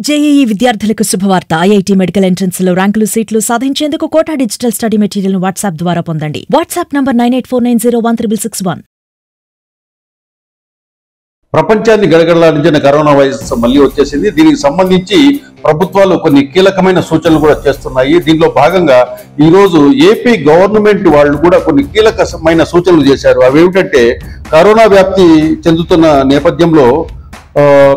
JEE విద్యార్థులకు శుభవార్త. IIT medical entrance లో ర్యాంకులు సీట్లు సాధించేందుకు కోటా డిజిటల్ స్టడీ మెటీరియల్ ను వాట్సాప్ ద్వారా పొందండి. WhatsApp number 9849016661. ప్రపంచాన్ని గడగడలాడించిన కరోనా వైరస్ మళ్ళీ వచ్చేసింది. దీనికి సంబంధించి ప్రభుత్వాలు కొన్ని కీలకమైన సూచనలు కూడా చేస్తున్నాయి. దీనిలో భాగంగా ఈ రోజు ఏపీ గవర్నమెంట్ వాళ్ళు కూడా కొన్ని కీలకమైన సూచనలు చేశారు. అవి ఏమిటంటే, కరోనా వ్యాప్తి చెందుతున్న నేపథ్యంలో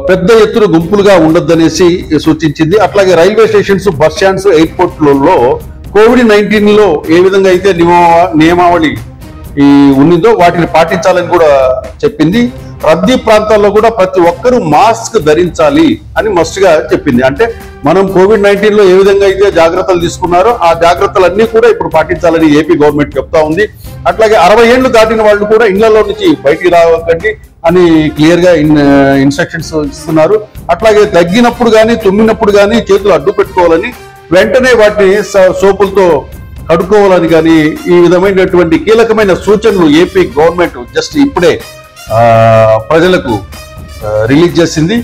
పెద్ద ఎత్తున గుంపులుగా ఉండొద్దనేసి సూచించింది. అట్లాగే రైల్వే స్టేషన్స్, బస్ స్టాండ్స్, ఎయిర్పోర్ట్లలో COVID-19 లో ఏ విధంగా అయితే నియమావళి ఉన్నదో వాటిని పాటించాలని కూడా చెప్పింది. రద్దీ ప్రాంతాల్లో కూడా ప్రతి ఒక్కరూ మాస్క్ ధరించాలి అని మస్ట్గా చెప్పింది. అంటే మనం COVID-19 లో ఏ విధంగా అయితే జాగ్రత్తలు తీసుకున్నారో ఆ జాగ్రత్తలన్నీ కూడా ఇప్పుడు పాటించాలని ఏపీ గవర్నమెంట్ చెప్తా ఉంది. అట్లాగే 60 ఏళ్లు దాటిన వాళ్ళు కూడా ఇళ్లలో నుంచి బయటికి రాకండి అని క్లియర్ గా ఇన్స్ట్రక్షన్స్ ఇస్తున్నారు. అట్లాగే తగ్గినప్పుడు కానీ తుమ్మినప్పుడు కానీ చేతులు అడ్డు పెట్టుకోవాలని, వెంటనే వాటిని సోపులతో కడుక్కోవాలని కానీ ఈ విధమైనటువంటి కీలకమైన సూచనలు ఏపీ గవర్నమెంట్ జస్ట్ ఇప్పుడే ప్రజలకు రిలీజ్ చేసింది.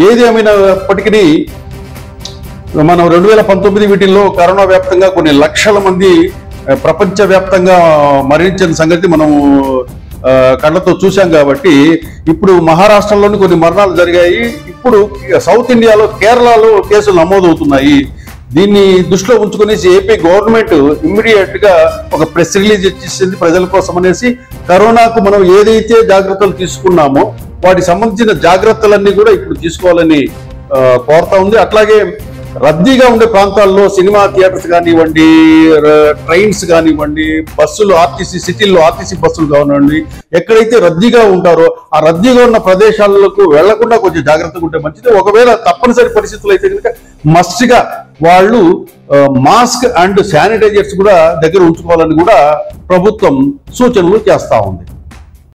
ఏది ఏమైనప్పటికీ మనం 2019 వీటిల్లో కరోనా వ్యాప్తంగా కొన్ని లక్షల మంది ప్రపంచవ్యాప్తంగా మరణించిన సంగతి మనం కళ్ళతో చూశాం. కాబట్టి ఇప్పుడు మహారాష్ట్రలోని కొన్ని మరణాలు జరిగాయి. ఇప్పుడు సౌత్ ఇండియాలో, కేరళలో కేసులు నమోదవుతున్నాయి. దీన్ని దృష్టిలో ఉంచుకుని ఏపీ గవర్నమెంట్ ఇమ్మీడియట్ గా ఒక ప్రెస్ రిలీజ్ ఇచ్చేసింది ప్రజల కోసం అనేసి. కరోనాకు మనం ఏదైతే జాగ్రత్తలు తీసుకున్నామో వాటికి సంబంధించిన జాగ్రత్తలన్నీ కూడా ఇప్పుడు తీసుకోవాలని కోరుతా ఉంది. అట్లాగే రద్దీగా ఉండే ప్రాంతాల్లో సినిమా థియేటర్స్ కానివ్వండి, ట్రైన్స్ కానివ్వండి, బస్సులు, ఆర్టీసీ సిటీల్లో ఆర్టీసీ బస్సులు కానివ్వండి, ఎక్కడైతే రద్దీగా ఉంటారో ఆ రద్దీగా ఉన్న ప్రదేశాలకు వెళ్లకుండా కొంచెం జాగ్రత్తగా ఉంటే మంచిది. ఒకవేళ తప్పనిసరి పరిస్థితులు అయితే కనుక మస్ట్ గా వాళ్ళు మాస్క్ అండ్ శానిటైజర్స్ కూడా దగ్గర ఉంచుకోవాలని కూడా ప్రభుత్వం సూచనలు చేస్తా ఉంది.